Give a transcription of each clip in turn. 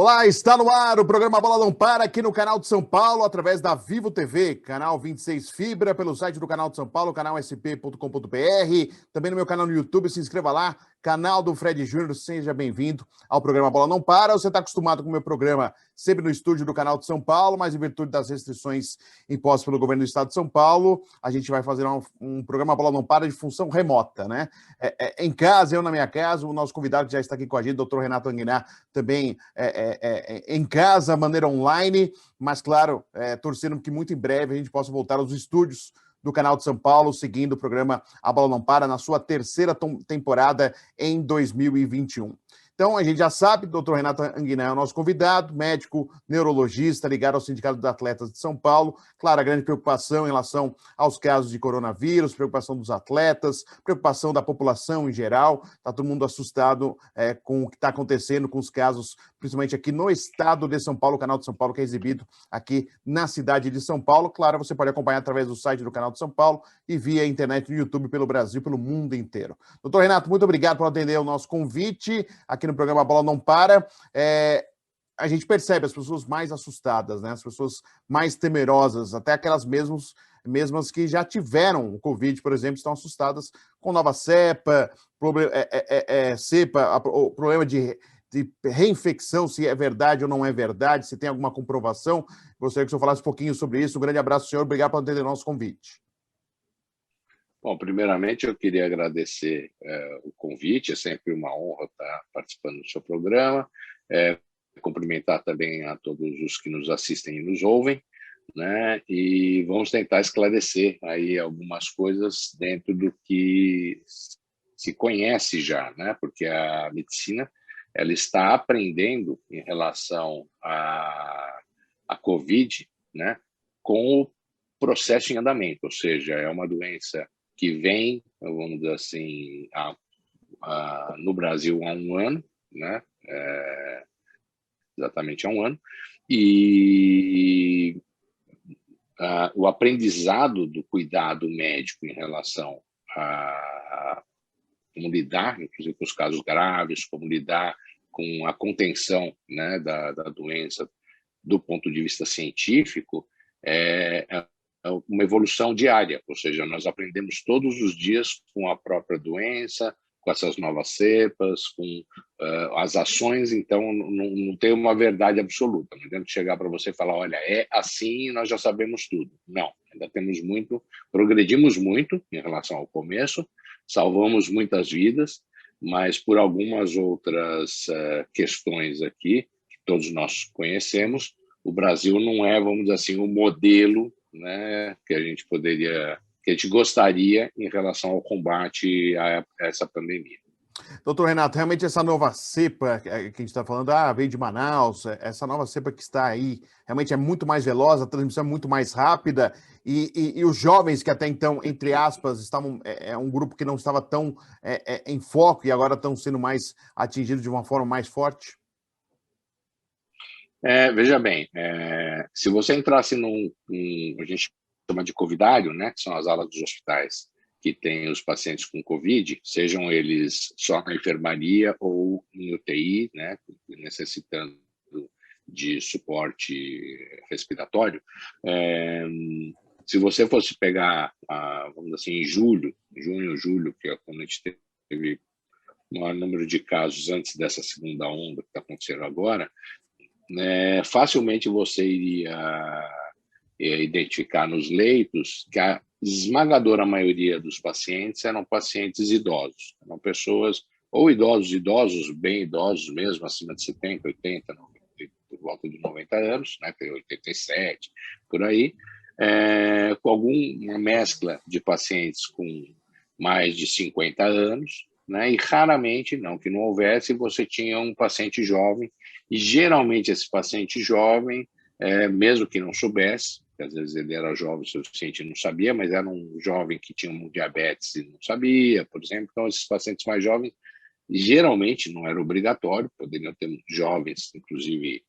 Olá, está no ar o programa Bola Não Para aqui no canal de São Paulo, através da Vivo TV, canal 26 Fibra, pelo site do canal de São Paulo, canal sp.com.br, também no meu canal no YouTube, se inscreva lá, canal do Fred Júnior, seja bem-vindo ao programa Bola Não Para. Você está acostumado com o meu programa sempre no estúdio do canal de São Paulo, mas em virtude das restrições impostas pelo governo do estado de São Paulo, a gente vai fazer um programa Bola Não Para de função remota, né? Em casa, eu na minha casa, o nosso convidado que já está aqui com a gente, o doutor Renato Anguinar, também em casa, maneira online, mas claro, torcendo que muito em breve a gente possa voltar aos estúdios do canal de São Paulo, seguindo o programa A Bola Não Para, na sua terceira temporada em 2021. Então, a gente já sabe, o doutor Renato Anguinar é o nosso convidado, médico, neurologista, ligado ao Sindicato dos Atletas de São Paulo. Claro, a grande preocupação em relação aos casos de coronavírus, preocupação dos atletas, preocupação da população em geral. Está todo mundo assustado com o que está acontecendo com os casos, principalmente aqui no estado de São Paulo, o canal de São Paulo, que é exibido aqui na cidade de São Paulo. Claro, você pode acompanhar através do site do canal de São Paulo e via internet no YouTube pelo Brasil, pelo mundo inteiro. Doutor Renato, muito obrigado por atender o nosso convite aqui no programa Bola Não Para. A gente percebe as pessoas mais assustadas, né? As pessoas mais temerosas, até aquelas mesmas que já tiveram o Covid, por exemplo, estão assustadas com nova cepa, o problema de reinfecção, se é verdade ou não é verdade, se tem alguma comprovação. Gostaria que o senhor falasse um pouquinho sobre isso. Um grande abraço, senhor. Obrigado por atender o nosso convite. Bom, primeiramente eu queria agradecer o convite, é sempre uma honra estar participando do seu programa, cumprimentar também a todos os que nos assistem e nos ouvem, né? E vamos tentar esclarecer aí algumas coisas dentro do que se conhece já, né? Porque a medicina ela está aprendendo em relação à Covid, né? Com o processo em andamento, ou seja, é uma doença que vem, vamos dizer assim, no Brasil há um ano, né? Exatamente há um ano, e o aprendizado do cuidado médico em relação a como lidar, inclusive, com os casos graves, como lidar com a contenção, né, da doença do ponto de vista científico, é uma evolução diária, ou seja, nós aprendemos todos os dias com a própria doença, com essas novas cepas, com as ações, então não tem uma verdade absoluta. Não adianta chegar para você e falar, olha, é assim e nós já sabemos tudo. Não, ainda temos muito, progredimos muito em relação ao começo, salvamos muitas vidas, mas por algumas outras questões aqui, que todos nós conhecemos, o Brasil não é, vamos dizer assim, o modelo, né, que a gente gostaria em relação ao combate a essa pandemia. Doutor Renato, realmente essa nova cepa que a gente está falando, veio de Manaus, essa nova cepa que está aí, realmente é muito mais veloz, a transmissão é muito mais rápida, e os jovens que até então, entre aspas, estavam, um grupo que não estava tão em foco e agora estão sendo mais atingidos de uma forma mais forte? Veja bem, se você entrasse a gente chama de covidário, né, que são as alas dos hospitais que têm os pacientes com Covid, sejam eles só na enfermaria ou em UTI, né, necessitando de suporte respiratório, se você fosse pegar, vamos dizer assim, em junho, julho, que é quando a gente teve o maior número de casos antes dessa segunda onda que está acontecendo agora, facilmente você iria identificar nos leitos que a esmagadora maioria dos pacientes eram pacientes idosos, eram pessoas, ou idosos, bem idosos mesmo, acima de 70, 80, 90, por volta de 90 anos, né, 87, por aí, com alguma mescla de pacientes com mais de 50 anos, né, e raramente, não que não houvesse, você tinha um paciente jovem, e geralmente esse paciente jovem, mesmo que não soubesse, às vezes ele era jovem o suficiente e não sabia, mas era um jovem que tinha um diabetes e não sabia, por exemplo. Então, esses pacientes mais jovens, geralmente, não era obrigatório, poderiam ter jovens, inclusive,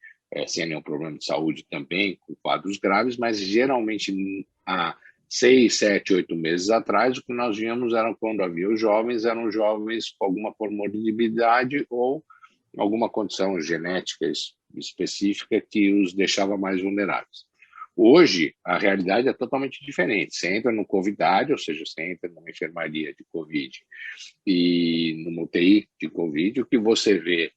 sem nenhum problema de saúde também, com quadros graves, mas geralmente, há 6, 7, 8 meses atrás, o que nós víamos era quando havia os jovens, eram jovens com alguma comorbidade ou alguma condição genética específica que os deixava mais vulneráveis. Hoje, a realidade é totalmente diferente. Você entra no Covidário, ou seja, você entra numa enfermaria de Covid e numa UTI de Covid, o que você vê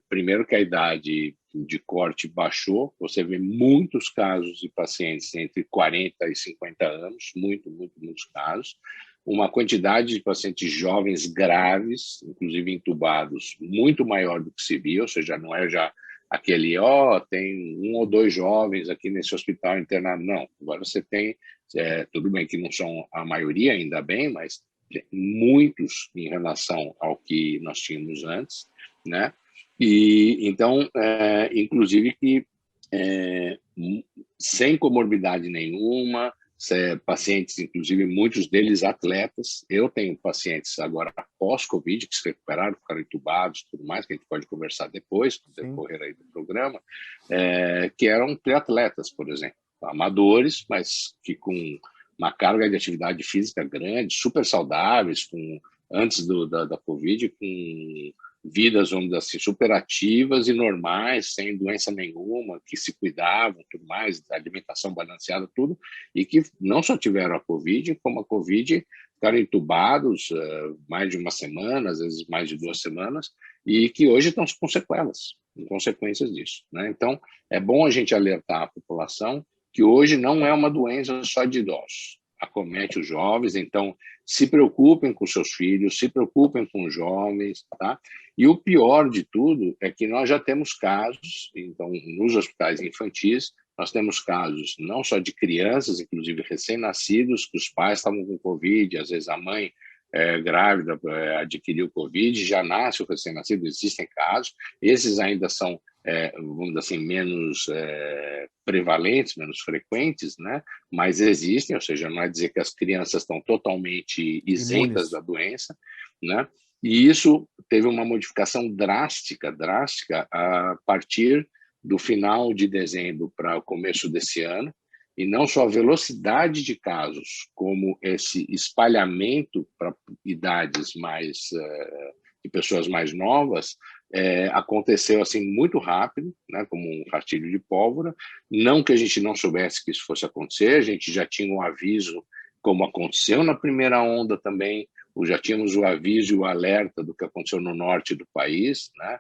primeiro que a idade de corte baixou, você vê muitos casos de pacientes entre 40 e 50 anos, muitos casos, uma quantidade de pacientes jovens graves, inclusive entubados, muito maior do que se via, ou seja, não é já aquele, tem 1 ou 2 jovens aqui nesse hospital internado, não. Agora você tem, tudo bem que não são a maioria, ainda bem, mas muitos em relação ao que nós tínhamos antes, né? E então, inclusive que sem comorbidade nenhuma, pacientes, inclusive muitos deles atletas. Eu tenho pacientes agora pós-Covid que se recuperaram, ficaram entubados, tudo mais, que a gente pode conversar depois, no decorrer aí do programa, que eram triatletas, por exemplo, amadores, mas que com uma carga de atividade física grande, super saudáveis, antes da Covid, com vidas, vamos dizer assim, super ativas e normais, sem doença nenhuma, que se cuidavam, tudo mais, alimentação balanceada, tudo, e que não só tiveram a Covid, como a Covid ficaram entubados mais de uma semana, às vezes mais de 2 semanas, e que hoje estão com sequelas, com consequências disso, né? Então, é bom a gente alertar a população que hoje não é uma doença só de idosos, acomete os jovens, então se preocupem com seus filhos, se preocupem com os jovens, tá? E o pior de tudo é que nós já temos casos, então, nos hospitais infantis, nós temos casos não só de crianças, inclusive recém-nascidos, que os pais estavam com Covid, às vezes a mãe grávida adquiriu Covid, já nasce o recém-nascido, existem casos, esses ainda são, vamos dizer assim, menos prevalentes, menos frequentes, né? Mas existem, ou seja, não é dizer que as crianças estão totalmente isentas da doença, né? E isso teve uma modificação drástica a partir do final de dezembro para o começo desse ano, e não só a velocidade de casos, como esse espalhamento para idades de pessoas mais novas, aconteceu assim muito rápido, né, como um rastilho de pólvora. Não que a gente não soubesse que isso fosse acontecer, a gente já tinha um aviso, como aconteceu na primeira onda também, já tínhamos o aviso e o alerta do que aconteceu no norte do país, né,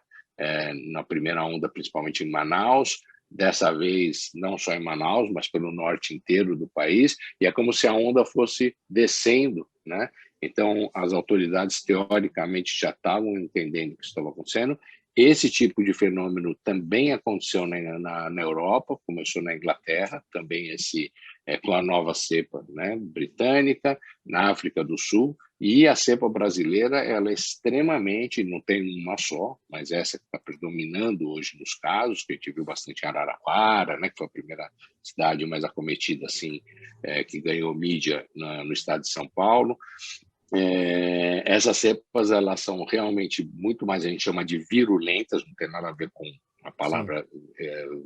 na primeira onda, principalmente em Manaus, dessa vez não só em Manaus, mas pelo norte inteiro do país, e é como se a onda fosse descendo, né? Então, as autoridades, teoricamente, já estavam entendendo o que estava acontecendo. Esse tipo de fenômeno também aconteceu na Europa, começou na Inglaterra, também com a nova cepa, né, britânica, na África do Sul, e a cepa brasileira, ela é extremamente, não tem uma só, mas essa que está predominando hoje nos casos, que a gente viu bastante em Araraquara, né, que foi a primeira cidade mais acometida, assim, que ganhou mídia no estado de São Paulo. Essas cepas, elas são realmente muito mais, a gente chama de virulentas, não tem nada a ver com a palavra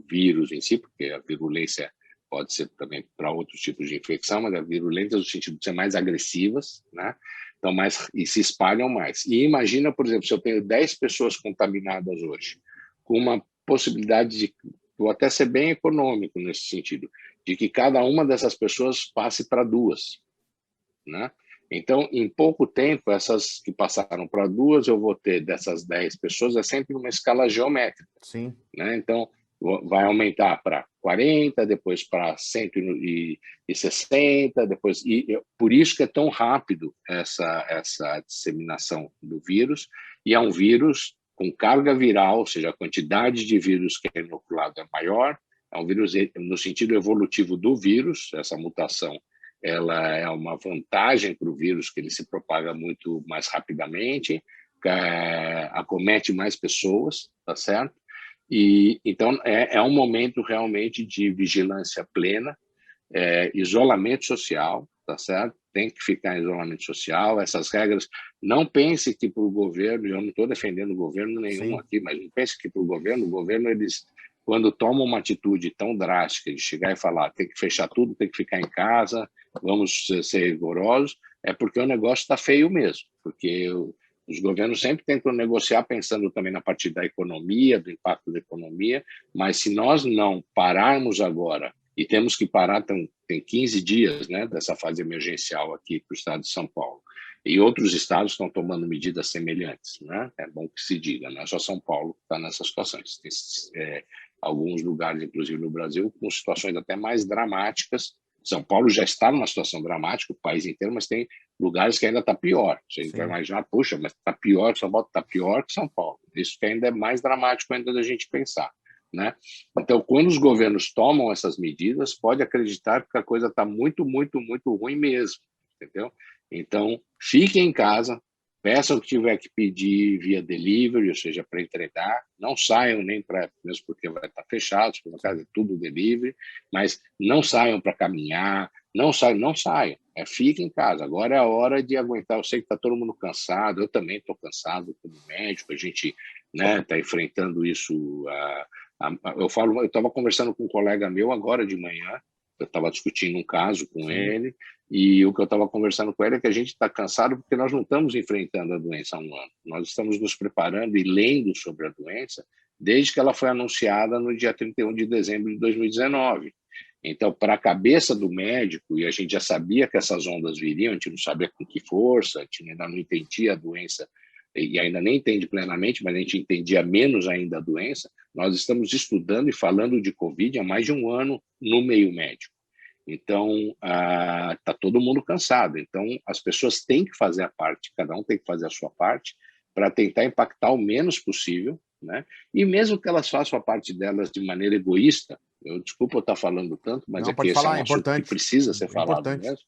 vírus em si, porque a virulência pode ser também para outros tipos de infecção, mas a virulência no sentido de ser mais agressivas, né? Então, e se espalham mais. E imagina, por exemplo, se eu tenho 10 pessoas contaminadas hoje, com uma possibilidade de, vou até ser bem econômico nesse sentido, de que cada uma dessas pessoas passe para 2, né? Então, em pouco tempo, essas que passaram para 2, eu vou ter dessas 10 pessoas, é sempre uma escala geométrica. Sim. Né? Então, vai aumentar para 40, depois para 160, depois, por isso que é tão rápido essa disseminação do vírus, e é um vírus com carga viral, ou seja, a quantidade de vírus que é inoculado é maior, é um vírus no sentido evolutivo do vírus, essa mutação ela é uma vantagem para o vírus, que ele se propaga muito mais rapidamente, acomete mais pessoas, tá certo? E então é um momento realmente de vigilância plena, isolamento social, tá certo? Tem que ficar em isolamento social. Essas regras, não pense que para o governo, eu não estou defendendo governo nenhum aqui, mas não pense que para o governo eles, quando tomam uma atitude tão drástica de chegar e falar tem que fechar tudo, tem que ficar em casa, vamos ser rigorosos, é porque o negócio está feio mesmo, porque Os governos sempre tentam negociar pensando também na parte da economia, do impacto da economia, mas se nós não pararmos agora, e temos que parar, tem 15 dias, né, dessa fase emergencial aqui para o estado de São Paulo, e outros estados estão tomando medidas semelhantes, né? É bom que se diga, não é só São Paulo que está nessa situação. Tem alguns lugares, inclusive no Brasil, com situações até mais dramáticas. São Paulo já está numa situação dramática, o país inteiro, mas tem lugares que ainda está pior. Você vai imaginar, puxa, mas está pior que São Paulo, está pior que São Paulo. Isso que ainda é mais dramático ainda da gente pensar, né? Então, quando os governos tomam essas medidas, pode acreditar que a coisa está muito, muito, muito ruim mesmo, entendeu? Então, fiquem em casa, peçam o que tiver que pedir via delivery, ou seja, para entregar, não saiam nem para, mesmo porque vai estar fechado, supermercado é tudo delivery, mas não saiam para caminhar, não saiam, fiquem em casa. Agora é a hora de aguentar. Eu sei que está todo mundo cansado, eu também estou cansado como médico, a gente, né, está enfrentando isso. Eu estava conversando com um colega meu agora de manhã, eu estava discutindo um caso com ele, e o que eu estava conversando com ele é que a gente está cansado porque nós não estamos enfrentando a doença há um ano. Nós estamos nos preparando e lendo sobre a doença desde que ela foi anunciada no dia 31 de dezembro de 2019. Então, para a cabeça do médico, e a gente já sabia que essas ondas viriam, a gente não sabia com que força, a gente ainda não entendia a doença, e ainda nem entende plenamente, mas a gente entendia menos ainda a doença. Nós estamos estudando e falando de Covid há mais de um ano no meio médico. Então, está todo mundo cansado. Então, as pessoas têm que fazer a parte, cada um tem que fazer a sua parte para tentar impactar o menos possível, né? E mesmo que elas façam a parte delas de maneira egoísta, desculpa eu estar falando tanto, mas não, é que esse é um assunto que precisa ser falado mesmo,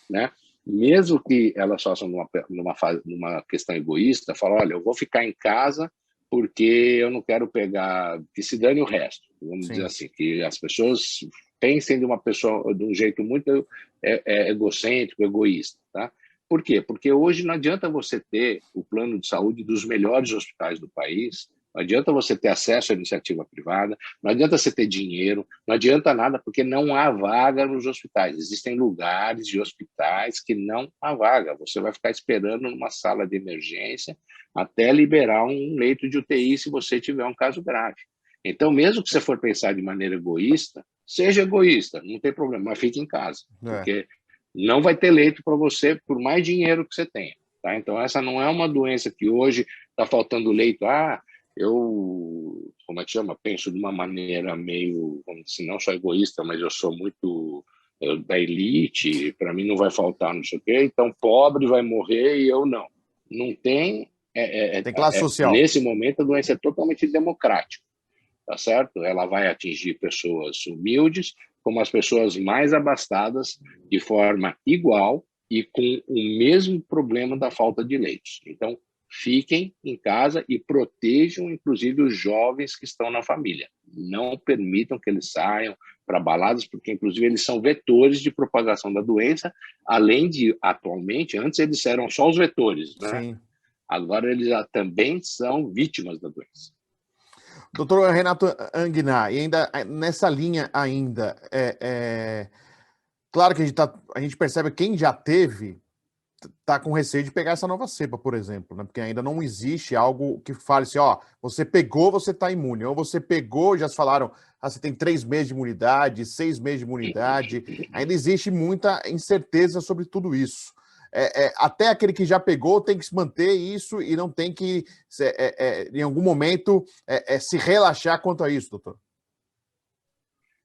né? Mesmo que elas façam numa questão egoísta, falam, olha, eu vou ficar em casa porque eu não quero pegar, que se dane o resto, vamos dizer assim, que as pessoas pensem de um jeito muito egocêntrico, egoísta, tá? Por quê? Porque hoje não adianta você ter o plano de saúde dos melhores hospitais do país, não adianta você ter acesso à iniciativa privada, não adianta você ter dinheiro, não adianta nada, porque não há vaga nos hospitais. Existem lugares de hospitais que não há vaga. Você vai ficar esperando numa sala de emergência até liberar um leito de UTI se você tiver um caso grave. Então, mesmo que você for pensar de maneira egoísta, seja egoísta, não tem problema, mas fique em casa, porque não vai ter leito para você por mais dinheiro que você tenha. Tá? Então, essa não é uma doença que hoje está faltando leito. Eu, como é que chama? Penso de uma maneira meio, como se não sou egoísta, mas eu sou muito da elite, para mim não vai faltar não sei o quê, então pobre vai morrer e eu não. Não tem... tem classe social. Nesse momento, a doença é totalmente democrática, tá certo? Ela vai atingir pessoas humildes, como as pessoas mais abastadas, de forma igual e com o mesmo problema da falta de leitos. Então, fiquem em casa e protejam, inclusive, os jovens que estão na família. Não permitam que eles saiam para baladas, porque, inclusive, eles são vetores de propagação da doença, além de, atualmente, antes eles eram só os vetores, né? Sim. Agora eles já também são vítimas da doença. Doutor Renato Anguinar, e ainda nessa linha ainda, claro que a gente percebe que quem já teve está com receio de pegar essa nova cepa, por exemplo, né? Porque ainda não existe algo que fale assim, ó, você pegou, você está imune, ou você pegou, já falaram, você tem 3 meses de imunidade, 6 meses de imunidade, ainda existe muita incerteza sobre tudo isso. Até aquele que já pegou tem que se manter isso e não tem que, em algum momento, se relaxar quanto a isso, doutor.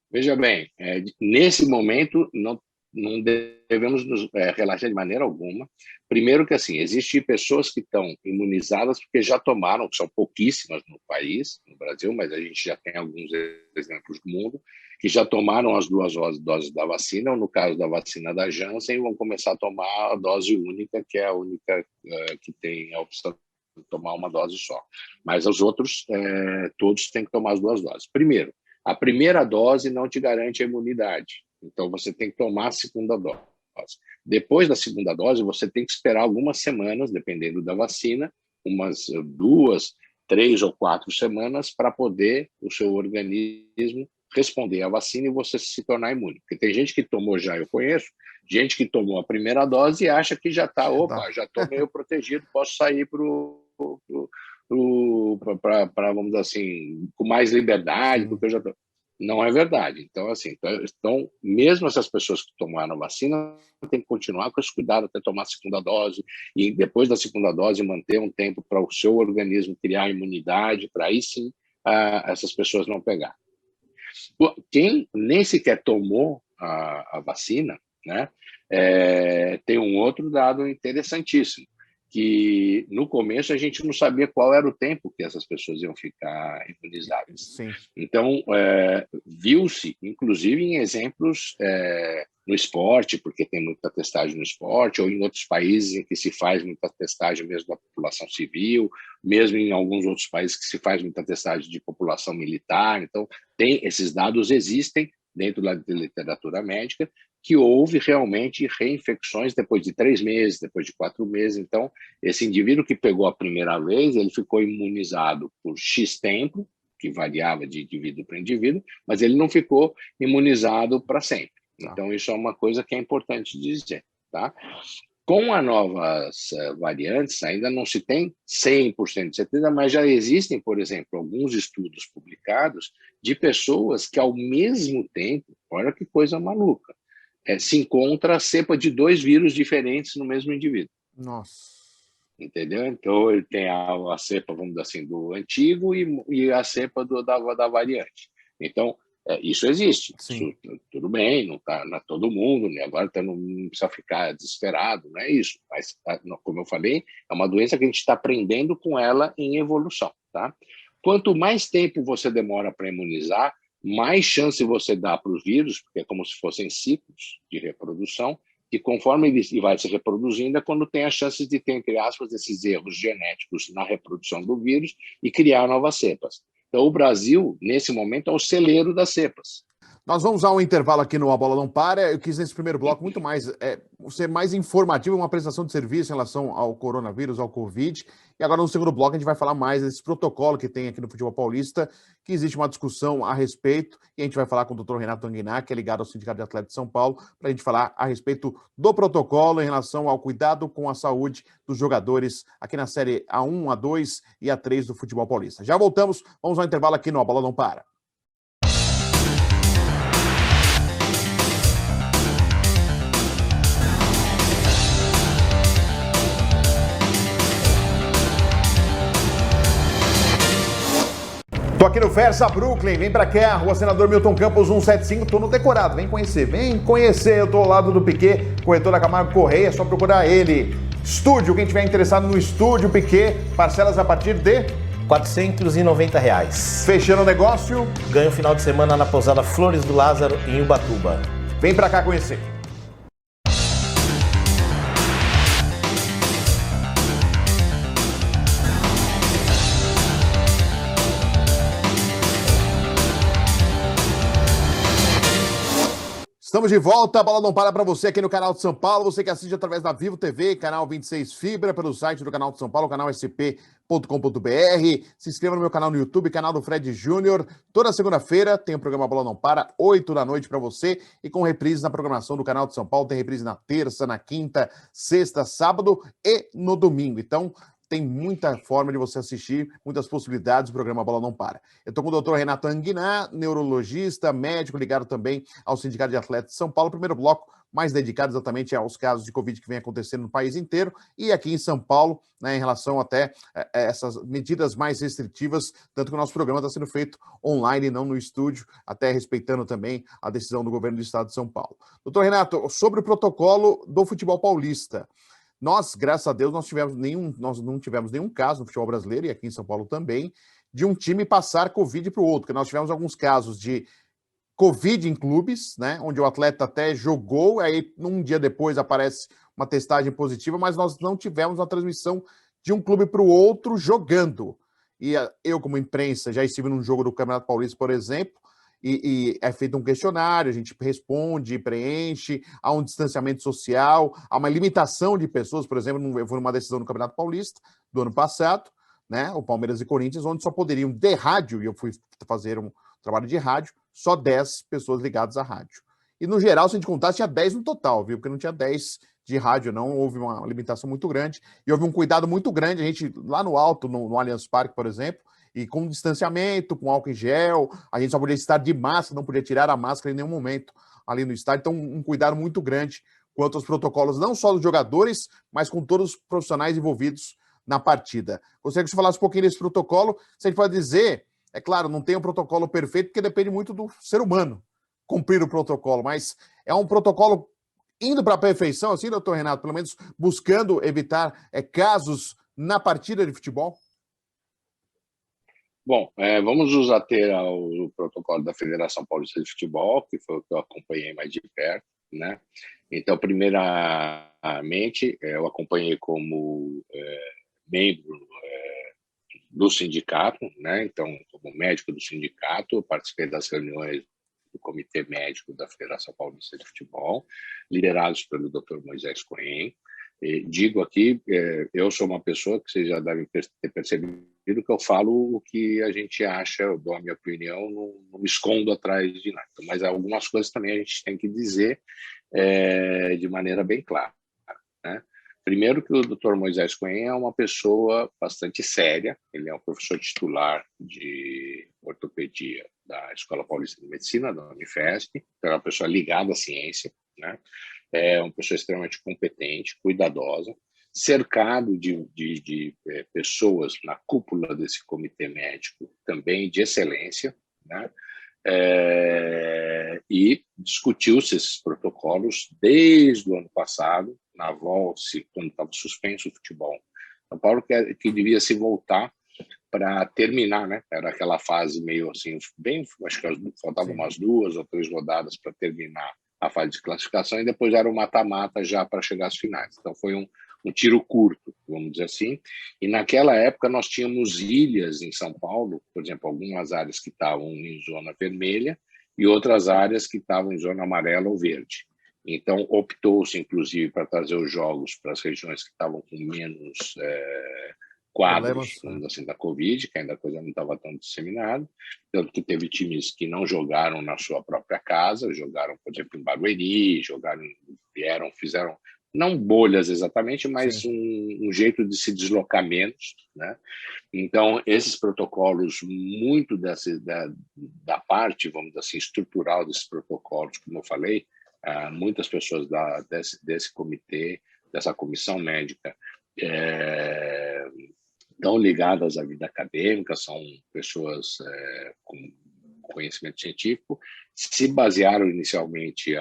Veja bem, nesse momento não devemos nos relaxar de maneira alguma. Primeiro que, assim, existem pessoas que estão imunizadas porque já tomaram, que são pouquíssimas no país, no Brasil, mas a gente já tem alguns exemplos do mundo, que já tomaram as 2 doses da vacina, ou no caso da vacina da Janssen, vão começar a tomar a dose única, que é a única que tem a opção de tomar uma dose só. Mas os outros, todos têm que tomar as 2 doses. Primeiro, a primeira dose não te garante a imunidade. Então, você tem que tomar a segunda dose. Depois da segunda dose, você tem que esperar algumas semanas, dependendo da vacina, umas 2, 3 ou 4 semanas, para poder o seu organismo responder à vacina e você se tornar imune. Porque tem gente que tomou já, eu conheço, gente que tomou a primeira dose e acha que já está, opa, já estou meio protegido, posso sair vamos dizer assim, com mais liberdade, porque eu já estou. Não é verdade. Então, assim, mesmo essas pessoas que tomaram a vacina, tem que continuar com esse cuidado até tomar a segunda dose, e depois da segunda dose manter um tempo para o seu organismo criar a imunidade, para aí sim essas pessoas não pegar. Quem nem sequer tomou a vacina, né, tem um outro dado interessantíssimo, que no começo a gente não sabia qual era o tempo que essas pessoas iam ficar imunizadas. Sim. Então, viu-se, inclusive em exemplos no esporte, porque tem muita testagem no esporte, ou em outros países em que se faz muita testagem mesmo da população civil, mesmo em alguns outros países que se faz muita testagem de população militar. Então, esses dados existem dentro da literatura médica, que houve realmente reinfecções depois de 3 meses, depois de 4 meses. Então, esse indivíduo que pegou a primeira vez, ele ficou imunizado por X tempo, que variava de indivíduo para indivíduo, mas ele não ficou imunizado para sempre. Então, isso é uma coisa que é importante dizer, tá? Com as novas variantes, ainda não se tem 100% de certeza, mas já existem, por exemplo, alguns estudos publicados de pessoas que, ao mesmo tempo, olha que coisa maluca, se encontra a cepa de 2 vírus diferentes no mesmo indivíduo. Nossa. Entendeu? Então, ele tem a cepa, vamos dizer assim, do antigo e a cepa da variante. Então, isso existe. Isso, tudo bem, não está todo mundo, né? Agora não precisa ficar desesperado, não é isso. Mas, como eu falei, é uma doença que a gente está aprendendo com ela em evolução, tá? Quanto mais tempo você demora para imunizar, mais chance você dá para os vírus, porque é como se fossem ciclos de reprodução, e conforme ele vai se reproduzindo, é quando tem as chances de ter, entre aspas, esses erros genéticos na reprodução do vírus e criar novas cepas. Então, o Brasil, nesse momento, é o celeiro das cepas. Nós vamos a um intervalo aqui no A Bola Não Para. Eu quis, nesse primeiro bloco, muito mais ser mais informativo, uma prestação de serviço em relação ao coronavírus, ao Covid. E agora, no segundo bloco, a gente vai falar mais desse protocolo que tem aqui no futebol paulista, que existe uma discussão a respeito, e a gente vai falar com o doutor Renato Anguiná, que é ligado ao Sindicato de Atletas de São Paulo, para a gente falar a respeito do protocolo em relação ao cuidado com a saúde dos jogadores aqui na Série A1, A2 e A3 do futebol paulista. Já voltamos, vamos ao intervalo aqui no A Bola Não Para. Tô aqui no Versa Brooklyn, vem pra cá, Rua Senador Milton Campos 175, tô no decorado, vem conhecer, eu tô ao lado do Piquet, corretor da Camargo Correia, é só procurar ele. Estúdio, quem tiver interessado no estúdio Piquet, parcelas a partir de R$490. Fechando o negócio, ganho final de semana na pousada Flores do Lázaro, em Ubatuba. Vem pra cá conhecer. Estamos de volta, a bola não para você aqui no canal de São Paulo, você que assiste através da Vivo TV, canal 26 Fibra, pelo site do canal de São Paulo, canal sp.com.br, se inscreva no meu canal no YouTube, canal do Fred Júnior, toda segunda-feira tem o programa Bola Não Para, 8 da noite para você, e com reprise na programação do canal de São Paulo, tem reprise na terça, na quinta, sexta, sábado e no domingo, então tem muita forma de você assistir, muitas possibilidades, o programa Bola Não Para. Eu estou com o doutor Renato Anguiná, neurologista, médico, ligado também ao Sindicato de Atletas de São Paulo. Primeiro bloco, mais dedicado exatamente aos casos de Covid que vem acontecendo no país inteiro e aqui em São Paulo, né, em relação até essas medidas mais restritivas, tanto que o nosso programa está sendo feito online e não no estúdio, até respeitando também a decisão do governo do estado de São Paulo. Doutor Renato, sobre o protocolo do futebol paulista, nós, graças a Deus, nós não tivemos nenhum caso no futebol brasileiro, e aqui em São Paulo também, de um time passar Covid para o outro, porque nós tivemos alguns casos de Covid em clubes, né, onde o atleta até jogou, aí um dia depois aparece uma testagem positiva, mas nós não tivemos uma transmissão de um clube para o outro jogando. E eu, como imprensa, já estive num jogo do Campeonato Paulista, por exemplo, e é feito um questionário, a gente responde, preenche, há um distanciamento social, há uma limitação de pessoas, por exemplo, eu fui numa decisão no Campeonato Paulista do ano passado, né, o Palmeiras e Corinthians, onde só poderiam de rádio, e eu fui fazer um trabalho de rádio, só 10 pessoas ligadas à rádio. E, no geral, se a gente contar, tinha 10 no total, viu? Porque não tinha 10 de rádio, não. Houve uma limitação muito grande e houve um cuidado muito grande. A gente, lá no alto, no Allianz Parque, por exemplo, e com distanciamento, com álcool em gel, a gente só podia estar de máscara, não podia tirar a máscara em nenhum momento ali no estádio. Então, um cuidado muito grande quanto aos protocolos, não só dos jogadores, mas com todos os profissionais envolvidos na partida. Gostaria que você falasse um pouquinho desse protocolo. Se a gente pode dizer, é claro, não tem um protocolo perfeito, porque depende muito do ser humano cumprir o protocolo, mas é um protocolo indo para a perfeição, assim, doutor Renato, pelo menos buscando evitar casos na partida de futebol? Bom, vamos nos ater ao protocolo da Federação Paulista de Futebol, que foi o que eu acompanhei mais de perto, né? Então, primeiramente, eu acompanhei como membro do sindicato, né? Então, como médico do sindicato, eu participei das reuniões do Comitê Médico da Federação Paulista de Futebol, liderados pelo Dr. Moisés Cohen. Digo aqui, eu sou uma pessoa que vocês já devem ter percebido que eu falo o que a gente acha, eu dou a minha opinião, não me escondo atrás de nada. Mas algumas coisas também a gente tem que dizer de maneira bem clara, né? Primeiro que o Dr. Moisés Cohen é uma pessoa bastante séria, ele é um professor titular de ortopedia da Escola Paulista de Medicina, da Unifesp, é uma pessoa ligada à ciência, né? É uma pessoa extremamente competente, cuidadosa, cercado de pessoas na cúpula desse comitê médico também de excelência, né? E discutiu-se esses protocolos desde o ano passado, na volta, quando estava suspenso o futebol. São Paulo que devia se voltar para terminar, né? Era aquela fase meio assim, bem, acho que faltavam umas 2 ou 3 rodadas para terminar a fase de classificação e depois era o mata-mata já para chegar às finais. Então foi um tiro curto, vamos dizer assim. E naquela época nós tínhamos ilhas em São Paulo, por exemplo, algumas áreas que estavam em zona vermelha e outras áreas que estavam em zona amarela ou verde. Então optou-se, inclusive, para trazer os jogos para as regiões que estavam com menos quadros, assim, da Covid, que ainda a coisa não estava tão disseminada, tanto que teve times que não jogaram na sua própria casa, jogaram, por exemplo, em Barueri, fizeram, não bolhas exatamente, mas um jeito de se deslocar menos, né? Então, esses protocolos, muito da parte, vamos dizer assim, estrutural desses protocolos, como eu falei, muitas pessoas desse comitê, dessa comissão médica, estão ligadas à vida acadêmica, são pessoas com conhecimento científico, se basearam inicialmente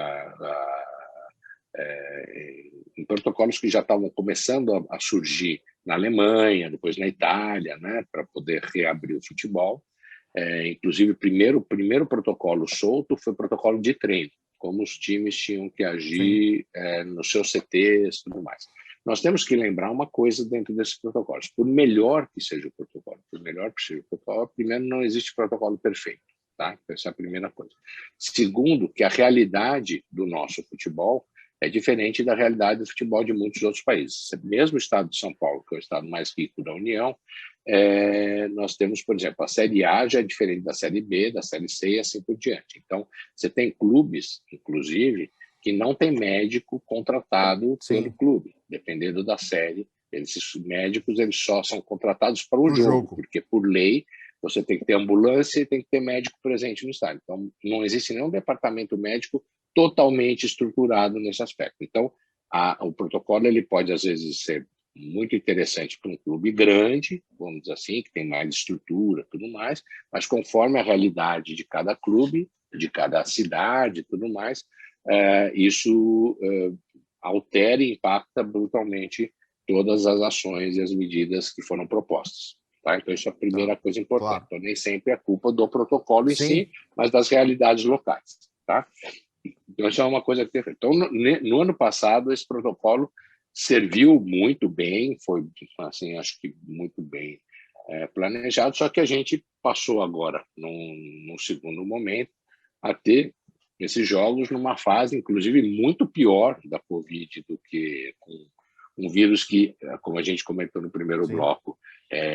em protocolos que já estavam começando a surgir na Alemanha, depois na Itália, né, para poder reabrir o futebol. Inclusive, o primeiro protocolo solto foi o protocolo de treino, como os times tinham que agir nos seus CTs e tudo mais. Nós temos que lembrar uma coisa dentro desses protocolos. Por melhor que seja o protocolo, primeiro, não existe protocolo perfeito, tá? Essa é a primeira coisa. Segundo, que a realidade do nosso futebol é diferente da realidade do futebol de muitos outros países. Mesmo o estado de São Paulo, que é o estado mais rico da União, nós temos, por exemplo, a Série A já é diferente da Série B, da Série C e assim por diante. Então, você tem clubes, inclusive, que não tem médico contratado pelo clube, dependendo da série. Esses médicos eles só são contratados para o jogo, porque, por lei, você tem que ter ambulância e tem que ter médico presente no estádio. Então, não existe nenhum departamento médico totalmente estruturado nesse aspecto. Então, o protocolo ele pode, às vezes, ser muito interessante para um clube grande, vamos dizer assim, que tem mais estrutura e tudo mais, mas conforme a realidade de cada clube, de cada cidade e tudo mais, isso altera e impacta brutalmente todas as ações e as medidas que foram propostas. Tá? Então, isso é a primeira coisa importante. Claro. Então, nem sempre é culpa do protocolo em si, mas das realidades locais. Tá? Então, isso é uma coisa que tem feito. Então, no ano passado, esse protocolo serviu muito bem, foi, assim, acho que muito bem planejado, só que a gente passou agora, num segundo momento, a ter esses jogos numa fase, inclusive, muito pior da Covid do que com um vírus que, como a gente comentou no primeiro bloco,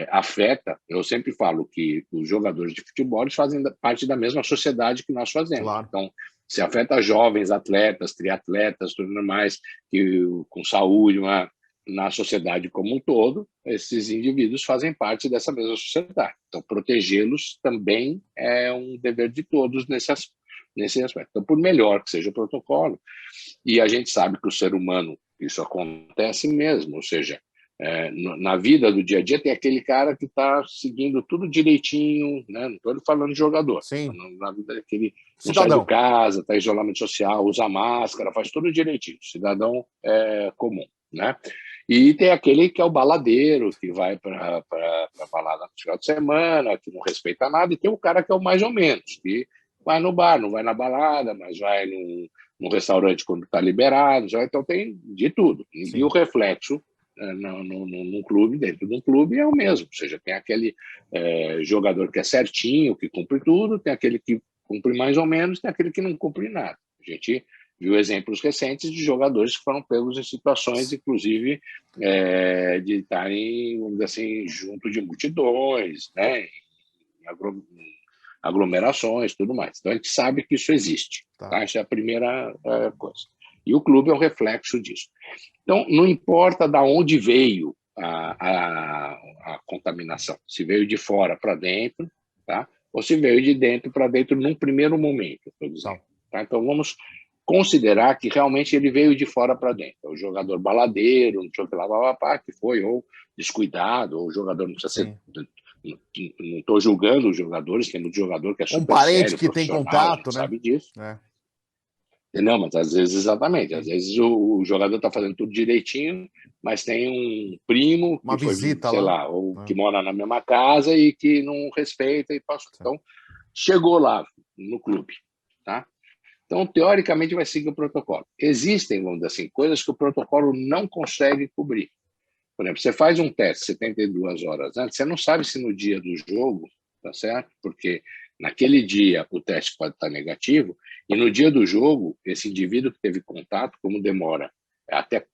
afeta. Eu sempre falo que os jogadores de futebol eles fazem parte da mesma sociedade que nós fazemos. Claro. Então, se afeta jovens atletas, triatletas, tudo mais, que, com saúde, na sociedade como um todo, esses indivíduos fazem parte dessa mesma sociedade. Então, protegê-los também é um dever de todos nesse aspecto. Então, por melhor que seja o protocolo, e a gente sabe que o ser humano, isso acontece mesmo, ou seja, na vida do dia a dia tem aquele cara que está seguindo tudo direitinho, né? Não estou falando de jogador, Sim. Na vida daquele não sai de casa, está em isolamento social, usa máscara, faz tudo direitinho, cidadão comum, né? E tem aquele que é o baladeiro, que vai para balada no final de semana, que não respeita nada, e tem o cara que é o mais ou menos, que vai no bar, não vai na balada, mas vai num restaurante quando está liberado, então tem de tudo. Sim. E o reflexo num clube, dentro de um clube, é o mesmo. Ou seja, tem aquele jogador que é certinho, que cumpre tudo, tem aquele que cumpre mais ou menos, tem aquele que não cumpre nada. A gente viu exemplos recentes de jogadores que foram pegos em situações, inclusive, de estarem, vamos dizer assim, junto de multidões, né, em aglomerações, tudo mais. Então, a gente sabe que isso existe. Tá? Essa é a primeira coisa. E o clube é um reflexo disso. Então, não importa de onde veio a contaminação, se veio de fora para dentro, tá? Ou se veio de dentro para dentro num primeiro momento, por exemplo. Tá? Então, vamos considerar que realmente ele veio de fora para dentro. O jogador baladeiro, não sei o que lá, que foi, ou descuidado, ou o jogador não precisa ser... Não estou julgando os jogadores, tem muito jogador que é super parente sério, que tem contato, né? Sabe disso. Não, mas às vezes, exatamente, às vezes o jogador está fazendo tudo direitinho, mas tem um primo uma que foi, visita sei lá, ou que mora na mesma casa e que não respeita e passou. Então, chegou lá no clube, tá? Então, teoricamente, vai seguir o protocolo. Existem, vamos dizer assim, coisas que o protocolo não consegue cobrir. Por exemplo, você faz um teste 72 horas antes, você não sabe se no dia do jogo, tá certo? Porque naquele dia o teste pode estar negativo, e no dia do jogo, esse indivíduo que teve contato, como demora até,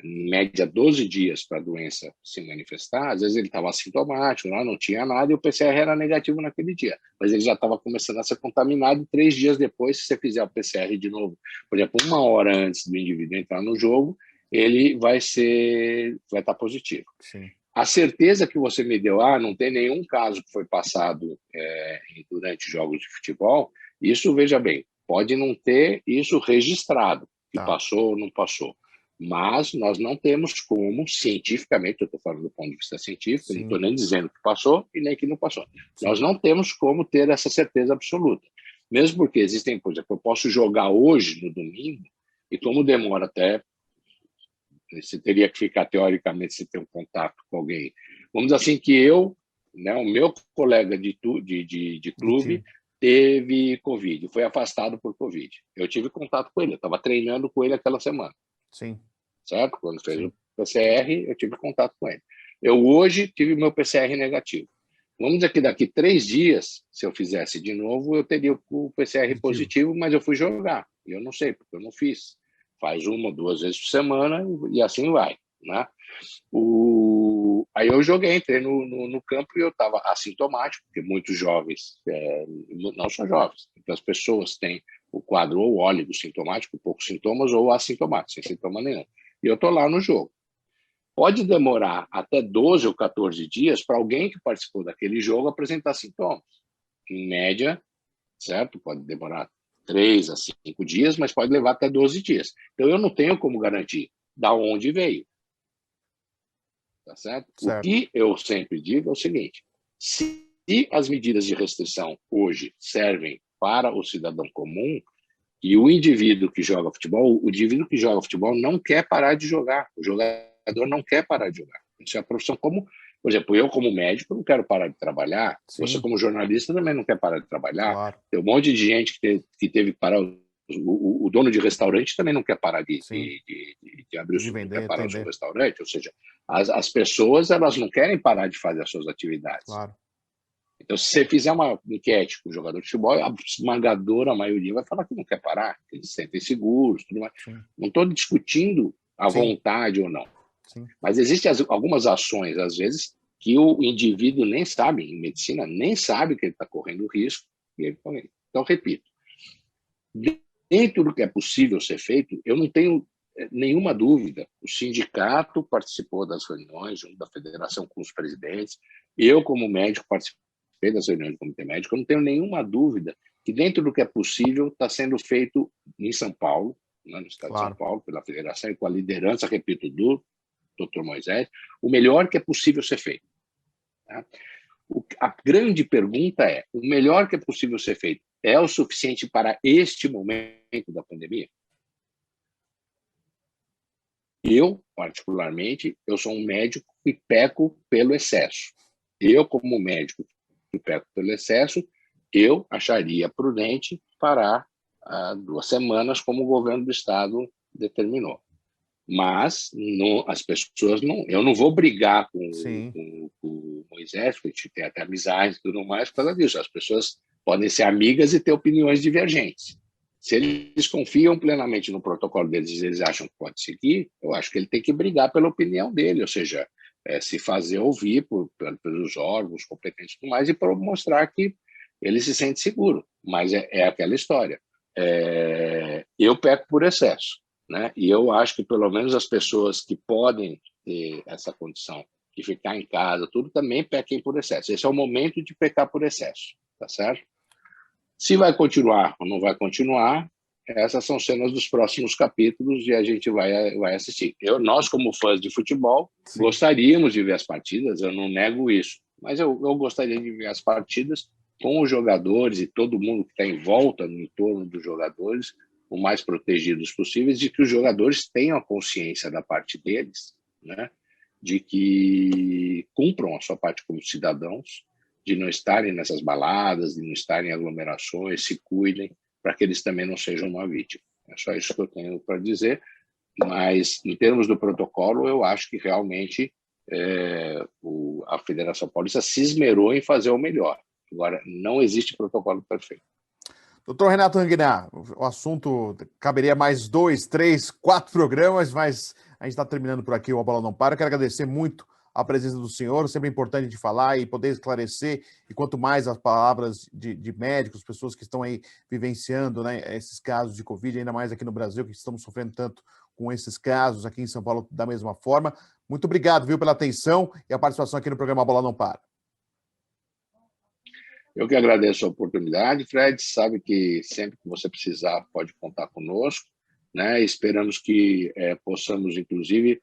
em média, 12 dias para a doença se manifestar, às vezes ele estava assintomático, não tinha nada, e o PCR era negativo naquele dia, mas ele já estava começando a ser contaminado 3 dias depois, se você fizer o PCR de novo, por exemplo, 1 hora antes do indivíduo entrar no jogo, ele vai estar positivo. Sim. A certeza que você me deu, não tem nenhum caso que foi passado durante jogos de futebol, isso, veja bem, pode não ter isso registrado, que passou ou não passou, mas nós não temos como, cientificamente, eu estou falando do ponto de vista científico, não estou nem dizendo que passou e nem que não passou. Sim. Nós não temos como ter essa certeza absoluta, mesmo porque existem, por exemplo, eu posso jogar hoje, no domingo, e como demora até... Você teria que ficar, teoricamente, se ter um contato com alguém. Vamos dizer assim, que o meu colega de clube teve Covid, foi afastado por Covid. Eu tive contato com ele, eu estava treinando com ele aquela semana. Sim. Certo? Quando fez o PCR, eu tive contato com ele. Eu hoje tive meu PCR negativo. Vamos dizer que daqui 3 dias, se eu fizesse de novo, eu teria o PCR positivo, mas eu fui jogar. E eu não sei, porque eu não fiz. Faz 1 ou 2 vezes por semana e assim vai, né? Aí eu joguei, entrei no campo e eu estava assintomático, porque muitos jovens, não só jovens, as pessoas têm o quadro ou oligosintomático, poucos sintomas, ou assintomático, sem sintoma nenhum. E eu estou lá no jogo. Pode demorar até 12 ou 14 dias para alguém que participou daquele jogo apresentar sintomas. Em média, certo? Pode demorar 3 a 5 dias, mas pode levar até 12 dias. Então, eu não tenho como garantir da onde veio. Tá certo? O que eu sempre digo é o seguinte, se as medidas de restrição hoje servem para o cidadão comum, e o indivíduo que joga futebol, não quer parar de jogar. O jogador não quer parar de jogar. Isso é a profissão como... Por exemplo, eu como médico não quero parar de trabalhar. Sim. Você como jornalista também não quer parar de trabalhar. Claro. Tem um monte de gente que teve que parar. O dono de restaurante também não quer parar de abrir o seu restaurante. Ou seja, as pessoas elas não querem parar de fazer as suas atividades. Claro. Então, se você fizer uma enquete com o jogador de futebol, a esmagadora maioria vai falar que não quer parar, que eles se sentem seguros, tudo mais. Sim. Não estou discutindo a vontade ou não. Sim. Mas existem algumas ações, às vezes, que o indivíduo nem sabe, em medicina, nem sabe que ele está correndo risco, e ele corre. Então, repito, dentro do que é possível ser feito, eu não tenho nenhuma dúvida. O sindicato participou das reuniões junto da federação com os presidentes. Eu, como médico, participei das reuniões do comitê médico. Eu não tenho nenhuma dúvida que dentro do que é possível está sendo feito em São Paulo, né, no estado de São Paulo, pela federação e com a liderança, repito, do Dr. Moisés, o melhor que é possível ser feito. Tá? A grande pergunta é, o melhor que é possível ser feito é o suficiente para este momento da pandemia? Eu, particularmente, eu sou um médico que peco pelo excesso. Eu, como médico que peco pelo excesso, eu acharia prudente parar 2 semanas, como o governo do estado determinou. Mas as pessoas não... Eu não vou brigar com o Moisés, porque a gente tem até amizade e tudo mais por causa disso. As pessoas podem ser amigas e ter opiniões divergentes. Se eles confiam plenamente no protocolo deles e eles acham que pode seguir, eu acho que ele tem que brigar pela opinião dele, ou seja, se fazer ouvir pelos órgãos competentes e tudo mais, e para mostrar que ele se sente seguro. Mas é aquela história. Eu peco por excesso, né? E eu acho que pelo menos as pessoas que podem ter essa condição de ficar em casa, tudo, também pequem por excesso. Esse é o momento de pecar por excesso, tá certo? Se vai continuar ou não vai continuar, essas são cenas dos próximos capítulos e a gente vai assistir. Nós, como fãs de futebol, gostaríamos de ver as partidas, eu não nego isso, mas eu gostaria de ver as partidas com os jogadores e todo mundo que está em volta, no entorno dos jogadores, o mais protegidos possíveis, de que os jogadores tenham a consciência da parte deles, né, de que cumpram a sua parte como cidadãos, de não estarem nessas baladas, de não estarem em aglomerações, se cuidem, para que eles também não sejam uma vítima. É só isso que eu tenho para dizer, mas em termos do protocolo, eu acho que realmente a Federação Paulista se esmerou em fazer o melhor. Agora, não existe protocolo perfeito. Doutor Renato Ranguiná, o assunto caberia mais 2, 3, 4 programas, mas a gente está terminando por aqui o A Bola Não Para. Eu quero agradecer muito a presença do senhor, sempre é importante de falar e poder esclarecer, e quanto mais as palavras de médicos, pessoas que estão aí vivenciando, né, esses casos de Covid, ainda mais aqui no Brasil, que estamos sofrendo tanto com esses casos, aqui em São Paulo da mesma forma. Muito obrigado, viu, pela atenção e a participação aqui no programa A Bola Não Para. Eu que agradeço a oportunidade, Fred, sabe que sempre que você precisar pode contar conosco, né? Esperamos que possamos, inclusive,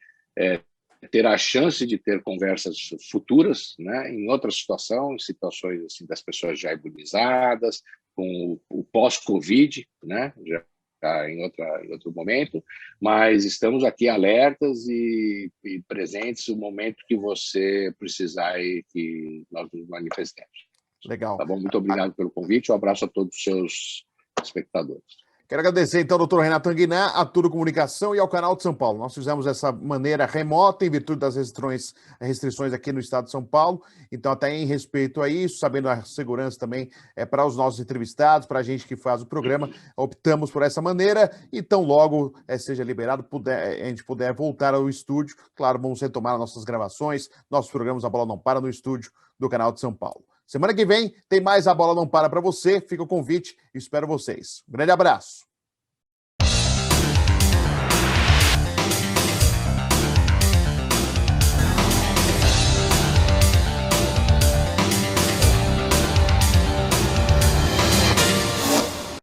ter a chance de ter conversas futuras, né, em outra situação, em situações assim, das pessoas já imunizadas, com o pós-Covid, né, já em outro momento, mas estamos aqui alertas e presentes no momento que você precisar e que nós nos manifestemos. Legal. Tá bom? Muito obrigado pelo convite, um abraço a todos os seus espectadores. Quero agradecer, então, ao doutor Renato Ranguiná, a Tudo Comunicação e ao Canal de São Paulo. Nós fizemos essa maneira remota, em virtude das restrições aqui no estado de São Paulo. Então, até em respeito a isso, sabendo a segurança também para os nossos entrevistados, para a gente que faz o programa, optamos por essa maneira. Então, logo seja liberado, a gente puder voltar ao estúdio. Claro, vamos retomar nossas gravações, nossos programas A Bola Não Para no estúdio do Canal de São Paulo. Semana que vem tem mais A Bola Não Para você. Fica o convite e espero vocês. Um grande abraço.